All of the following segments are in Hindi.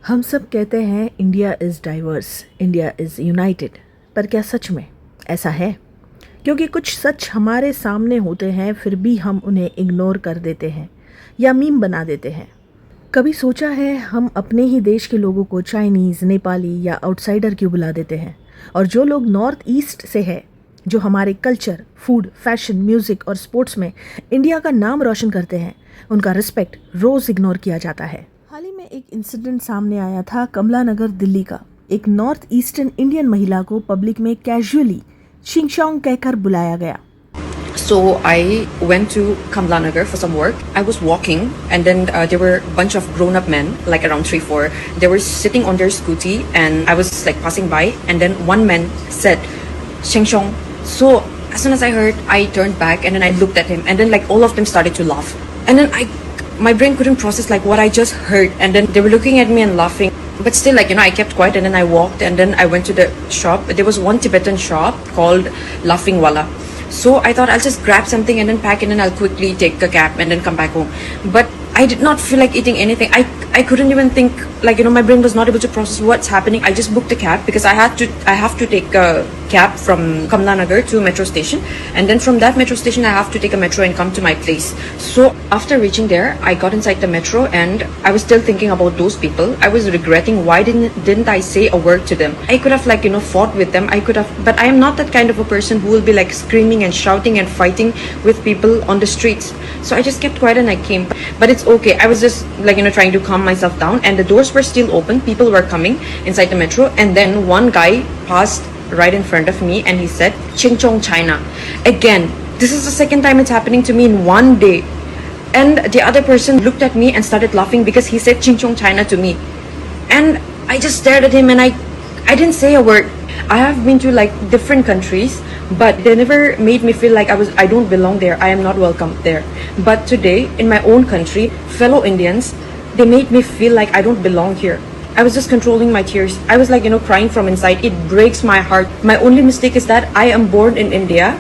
हम सब कहते हैं India is diverse, India is United, पर क्या सच में ऐसा है? क्योंकि कुछ सच हमारे सामने होते हैं फिर भी हम उन्हें इग्नोर कर देते हैं या मीम बना देते हैं। कभी सोचा है हम अपने ही देश के लोगों को चाइनीज़, नेपाली या आउटसाइडर क्यों बुला देते हैं? और जो लोग नॉर्थ ईस्ट से है, जो हमारे कल्चर, फूड, फैशन, म्यूज़िक और स्पोर्ट्स में इंडिया का नाम रोशन करते हैं, उनका रिस्पेक्ट रोज़ इग्नोर किया जाता है। हाल ही में एक इंसिडेंट सामने आया था कमला नगर, दिल्ली का। एक नॉर्थ ईस्टर्न इंडियन महिला को पब्लिक में कैजुअली शिंगशोंग कहकर बुलाया गया। So I went to Kamla Nagar for some work. I was walking and then there were a bunch of grown-up men, like around 3-4. They were sitting on their scooty and I was like passing by and then one man said, Shengshong. So as soon as I heard, I turned back and then I looked at him and then like all of them started to laugh. And then my brain couldn't process like what I just heard and then they were looking at me and laughing. But still, like, I kept quiet and then I walked and then I went to the shop. There was one Tibetan shop called Laughing Wala. So I thought I'll just grab something and then pack and then I'll quickly take a cab and then come back home. But I did not feel like eating anything. I couldn't even think, like, my brain was not able to process what's happening. I just booked a cab because I have to take a cab from Kamla Nagar to metro station and then from that metro station I have to take a metro and come to my place. So after reaching there, I got inside the metro and I was still thinking about those people. I was regretting why didn't I say a word to them. I could have like, fought with them. I could have, but I am not that kind of a person who will be like screaming and shouting and fighting with people on the streets. So I just kept quiet and I came. But it's okay. I was just like, trying to calm myself down and the doors were still open. People were coming inside the metro and then one guy passed right in front of me and he said, Chingchong China. Again, this is the second time it's happening to me in one day. And the other person looked at me and started laughing because he said Chingchong China to me. And I just stared at him and I didn't say a word. I have been to like different countries, but they never made me feel like I don't belong there. I am not welcome there. But today, in my own country, fellow Indians, they made me feel like I don't belong here. I was just controlling my tears. I was like, crying from inside. It breaks my heart. My only mistake is that I am born in India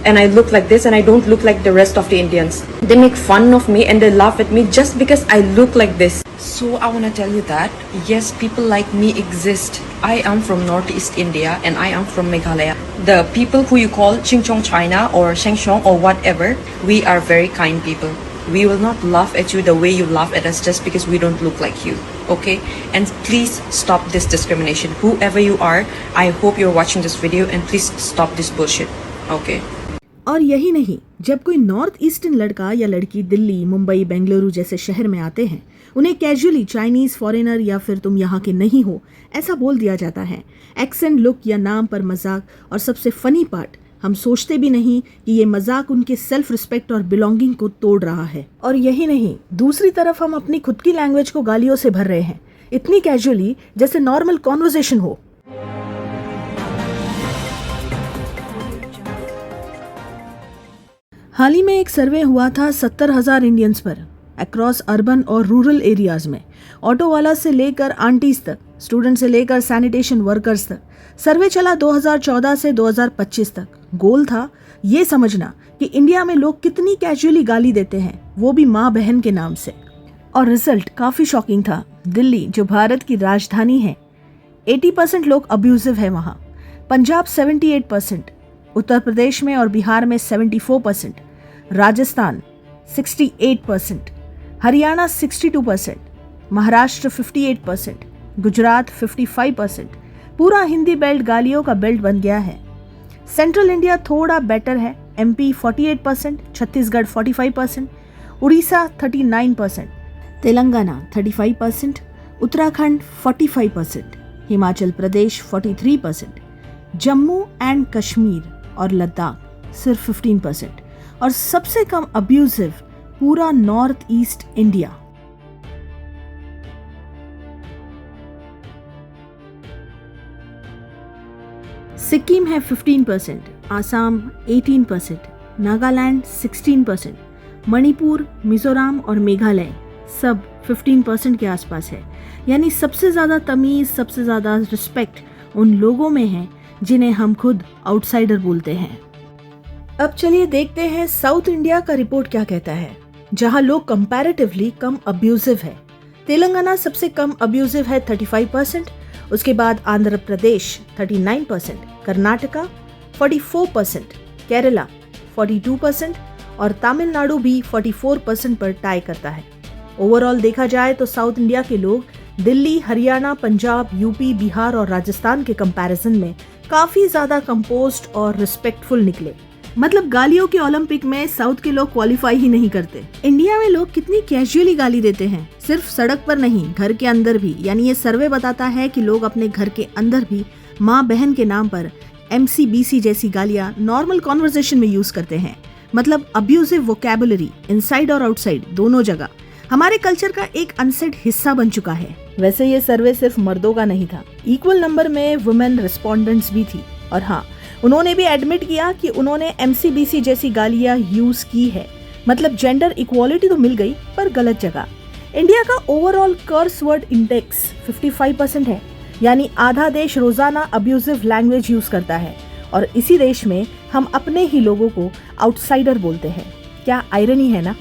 and I look like this and I don't look like the rest of the Indians. They make fun of me and they laugh at me just because I look like this. So I want to tell you that, yes, people like me exist. I am from Northeast India and I am from Meghalaya. The people who you call Chingchong China or Shengshong or whatever, we are very kind people. We will not laugh at you the way you laugh at us just because we don't look like you, okay? And please stop this discrimination. Whoever you are, I hope you're watching this video and please stop this bullshit, okay? और यही नहीं, जब कोई नॉर्थ ईस्टर्न लड़का या लड़की दिल्ली, मुंबई, बेंगलुरु जैसे शहर में आते हैं, उन्हें कैजुअली चाइनीज, फॉरेनर या फिर तुम यहाँ के नहीं हो ऐसा बोल दिया जाता है। एक्सेंट, लुक या नाम पर मजाक, और सबसे फनी पार्ट, हम सोचते भी नहीं कि ये मजाक उनके सेल्फ रिस्पेक्ट और बिलोंगिंग को तोड़ रहा है। और यही नहीं, दूसरी तरफ हम अपनी खुद की लैंग्वेज को गालियों से भर रहे हैं, इतनी कैजुअली जैसे नॉर्मल कॉन्वर्सेशन हो। हाल ही में एक सर्वे हुआ था 70,000 इंडियंस पर अक्रॉस अर्बन और रूरल एरियाज में, ऑटो वाला से लेकर आंटीज तक, स्टूडेंट से लेकर सैनिटेशन वर्कर्स तक। सर्वे चला 2014 से 2025 तक। गोल था ये समझना कि इंडिया में लोग कितनी कैजुअली गाली देते हैं, वो भी माँ बहन के नाम से। और रिजल्ट काफ़ी शॉकिंग था। दिल्ली, जो भारत की राजधानी है, 80% लोग अब्यूजिव है वहाँ। पंजाब 78%, उत्तर प्रदेश में और बिहार में 74%, राजस्थान 68%, हरियाणा 62%, महाराष्ट्र 58%, गुजरात 55%। पूरा हिंदी बेल्ट गालियों का बेल्ट बन गया है। सेंट्रल इंडिया थोड़ा बेटर है, MP 48%, छत्तीसगढ़ 45%, उड़ीसा 39%, तेलंगाना 35%, उत्तराखंड 45%, हिमाचल प्रदेश 43%, जम्मू एंड कश्मीर और लद्दाख सिर्फ 15%, और सबसे कम अब्यूजिव पूरा नॉर्थ ईस्ट इंडिया। सिक्किम है 15%, आसाम 18%, नागालैंड 16%, मणिपुर, मिजोरम और मेघालय सब 15% के आसपास है। यानी सबसे ज़्यादा तमीज़, सबसे ज़्यादा रिस्पेक्ट उन लोगों में है जिन्हें हम खुद आउटसाइडर बोलते हैं। अब चलिए देखते हैं साउथ इंडिया का रिपोर्ट क्या कहता है, जहां लोग कंपैरेटिवली कम अब्यूजिव है। तेलंगाना सबसे कम अब्यूजिव है 35%, उसके बाद आंध्र प्रदेश 39%, कर्नाटका 44%, केरला 42% और तमिलनाडु भी 44% पर टाई करता है। ओवरऑल देखा जाए तो साउथ इंडिया के लोग दिल्ली, हरियाणा, पंजाब, यूपी, बिहार और राजस्थान के कंपैरिजन में काफी ज्यादा कंपोज्ड और रिस्पेक्टफुल निकले। मतलब गालियों के ओलंपिक में साउथ के लोग क्वालिफाई ही नहीं करते। इंडिया में लोग कितनी कैजुअली गाली देते हैं, सिर्फ सड़क पर नहीं, घर के अंदर भी। यानी ये सर्वे बताता है कि लोग अपने घर के अंदर भी माँ बहन के नाम पर MCBC जैसी गालियां नॉर्मल कॉन्वर्सेशन में यूज करते हैं। मतलब अब्यूजिव वोकैबुलरी इनसाइड और आउटसाइड दोनों जगह हमारे कल्चर का एक अनसेड हिस्सा बन चुका है। वैसे ये सर्वे सिर्फ मर्दों का नहीं था, इक्वल नंबर में वुमेन रिस्पोंडेंट्स भी थी। और हाँ, उन्होंने भी एडमिट किया कि उन्होंने MCBC जैसी गालियां यूज की है। मतलब जेंडर इक्वालिटी तो मिल गई, पर गलत जगह। इंडिया का ओवरऑल कर्स वर्ड इंडेक्स 55% है, यानी आधा देश रोजाना अब्यूजिव लैंग्वेज यूज करता है और इसी देश में हम अपने ही लोगों को आउटसाइडर बोलते हैं। क्या आयरनी है ना।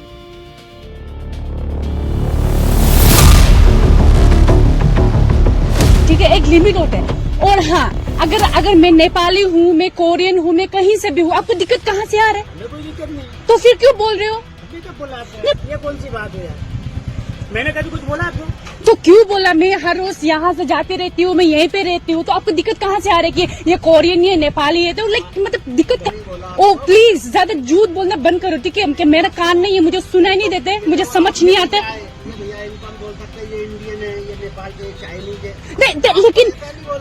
ठीक है, एक लिमिट होता है। और हाँ, अगर मैं नेपाली हूँ, मैं कोरियन हूँ, मैं कहीं से भी हूँ, आपको दिक्कत कहाँ से आ रहा है? कोई दिक्कत नहीं। तो फिर क्यों बोल रहे हो? कब बोला आपने? ये कौन सी बात है यार? मैंने कभी कुछ बोला आपको? तो क्यों बोला? मैं हर रोज यहाँ से जाती रहती हूँ, मैं यहीं पे रहती हूँ, तो आपको दिक्कत कहाँ से आ रही है कि ये कोरियन है, नेपाली है? तो लाइक मतलब दिक्कत ओ प्लीज ज्यादा झूठ बोलना बंद करो, ठीक है? कि मेरा कान नहीं है, मुझे सुनाई नहीं देते, मुझे समझ नहीं आता।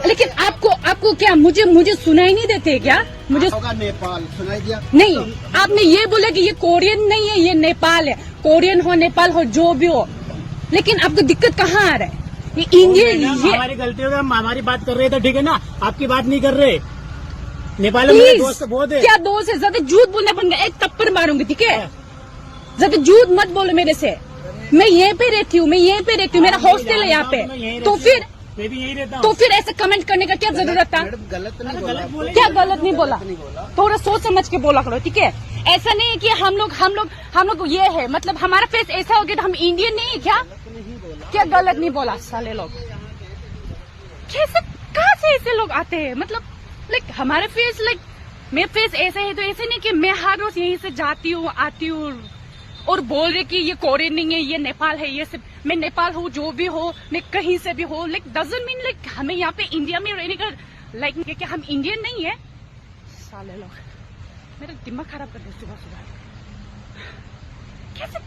लेकिन आपको क्या मुझे सुनाई नहीं देते क्या? मुझे नेपाल सुनाई दिया नहीं। आपने ये बोला कि ये कोरियन नहीं है, ये नेपाल है। कोरियन हो, नेपाल हो, जो भी हो, लेकिन आपको दिक्कत कहाँ आ रहा है? ये इंडियन, ये हमारी गलती होगी। हम हमारी बात कर रहे थे, ठीक है ना? आपकी बात नहीं कर रहे। नेपाल में दोस्त बहुत है। क्या दोस्त है? ज्यादा झूठ बोलना बंद कर, एक थप्पड़ मारूंगी, ठीक है? ज्यादा झूठ मत बोलो मेरे से। मैं यहीं पे रहती हूँ, मेरा हॉस्टल है यहाँ पे। तो फिर मैं भी यही रहता हूँ। तो फिर ऐसे कमेंट करने का क्या जरूरत था? गलत नहीं बोला। क्या गलत नहीं बोला? थोड़ा सोच समझ के बोला करो, ठीक है? ऐसा नहीं है कि हम लोग ये है, मतलब हमारा फेस ऐसा हो गया तो हम इंडियन नहीं है क्या? क्या गलत नहीं बोला? साले लोग कैसे, कहाँ से ऐसे लोग आते हैं? मतलब लाइक हमारे फेस, लाइक मेरा फेस ऐसा है तो ऐसे नहीं कि मैं हर रोज यहीं से जाती हूँ, आती हूँ और बोल रहे कि ये कोरियन नहीं है, ये नेपाल है, ये सब। मैं नेपाल हूँ, जो भी हो, मैं कहीं से भी हो, लाइक डजंट मीन लाइक हमें यहाँ पे इंडिया में रहने का लाइक कि हम इंडियन नहीं है। साले लोग मेरा दिमाग खराब कर दे सुबह सुबह।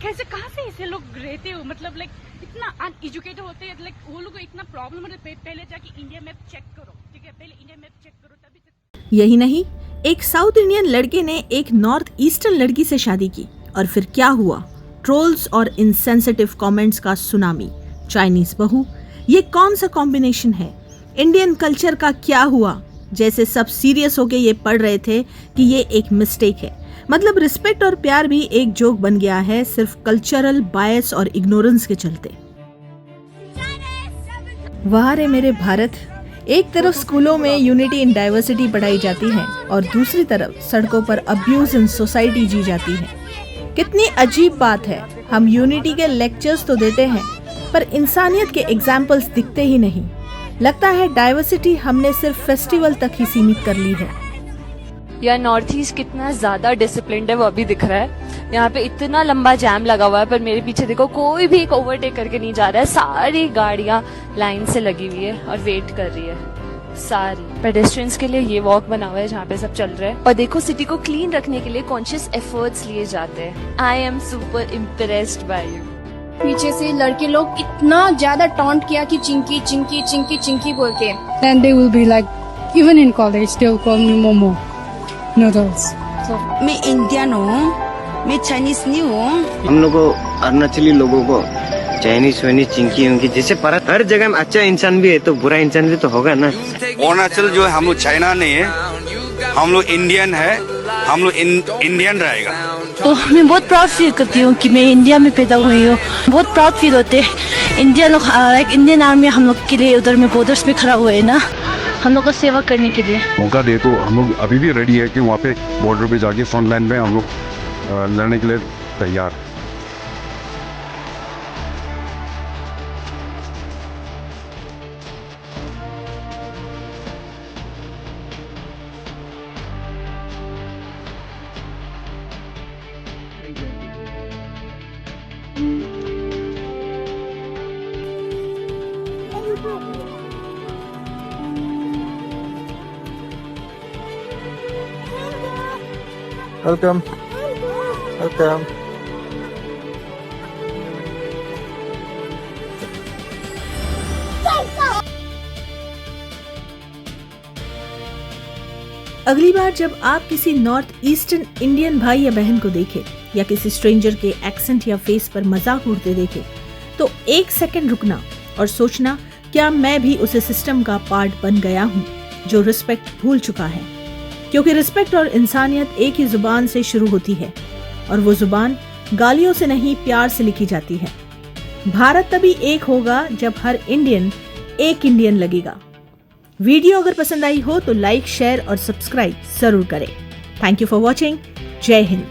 कैसे कहाँ से ऐसे लोग रहते हो? मतलब लाइक इतना अनएजुकेटेड होते हैं, लाइक वो लोग को इतना प्रॉब्लम होता है। पहले जाके इंडिया मैप चेक करो, ठीक है? पहले इंडिया मैप चेक करो तभी। यही नहीं, एक साउथ इंडियन लड़के ने एक नॉर्थ ईस्टर्न लड़की से शादी की और फिर क्या हुआ? ट्रोल्स और इनसेंसिटिव कमेंट्स का सुनामी। चाइनीज बहू, ये कौन सा कॉम्बिनेशन है? इंडियन कल्चर का क्या हुआ? जैसे सब सीरियस होके ये पढ़ रहे थे कि ये एक मिस्टेक है। मतलब रिस्पेक्ट और प्यार भी एक जोक बन गया है, सिर्फ कल्चरल बायस और इग्नोरेंस के चलते। वाह रे मेरे भारत, एक तरफ स्कूलों में यूनिटी इन डाइवर्सिटी पढ़ाई जाती है और दूसरी तरफ सड़कों पर अब्यूज इन सोसाइटी जी जाती है। कितनी अजीब बात है। हम यूनिटी के लेक्चर्स तो देते हैं, पर इंसानियत के एग्जाम्पल्स दिखते ही नहीं। लगता है डाइवर्सिटी हमने सिर्फ फेस्टिवल तक ही सीमित कर ली है। यार नॉर्थ ईस्ट कितना ज्यादा डिसिप्लिन्ड है वो अभी दिख रहा है। यहाँ पे इतना लंबा जैम लगा हुआ है, पर मेरे पीछे देखो कोई भी एक ओवरटेक करके नहीं जा रहा है। सारी गाड़ियां लाइन से लगी हुई है और वेट कर रही है। सारी पेडेस्ट्रियंस के लिए ये वॉक बना हुआ है जहाँ पे सब चल रहा है। और देखो सिटी को क्लीन रखने के लिए कॉन्शियस एफर्ट्स लिए जाते हैं। I am super impressed by you. पीछे से लड़के लोग इतना ज्यादा टॉन्ट किया कि चिंकी चिंकी चिंकी चिंकी बोल के। Then they will be like, even in college, they'll call me Momo noodles. So मैं इंडियन हूँ, मैं चाइनीज नहीं हूँ। हम लोग को अरुणाचली लोगों को चाइनीज वैनीज चिंकी उनकी जैसे पर हर जगह में अच्छा इंसान भी है तो बुरा इंसान भी तो होगा ना। अरुणाचल जो है हम लोग चाइना नहीं है, हम लोग इंडियन है, हम लोग इंडियन रहेगा। तो मैं बहुत प्राउड फील करती हूँ कि मैं इंडिया में पैदा हुई हूँ। बहुत प्राउड फील होते हैं। इंडिया लोग लाइक इंडियन आर्मी हम लोग के लिए उधर में बॉर्डर्स में खड़ा हुए है ना, हम लोग को सेवा करने के लिए। मौका दे तो हम लोग अभी भी रेडी है कि वहाँ पे बॉर्डर पे जाके फ्रंट लाइन में हम लोग लड़ने के लिए तैयार। Welcome welcome. अगली बार जब आप किसी नॉर्थ ईस्टर्न इंडियन भाई या बहन को देखें या किसी स्ट्रेंजर के एक्सेंट या फेस पर मजाक उड़ते देखें तो 1 सेकंड रुकना और सोचना, क्या मैं भी उस सिस्टम का पार्ट बन गया हूं जो रिस्पेक्ट भूल चुका है। क्योंकि रिस्पेक्ट और इंसानियत एक ही जुबान से शुरू होती है और वो जुबान गालियों से नहीं, प्यार से लिखी जाती है। भारत तभी एक होगा जब हर इंडियन एक इंडियन लगेगा। वीडियो अगर पसंद आई हो तो लाइक, शेयर और सब्सक्राइब जरूर करें। Thank you for watching. जय हिंद।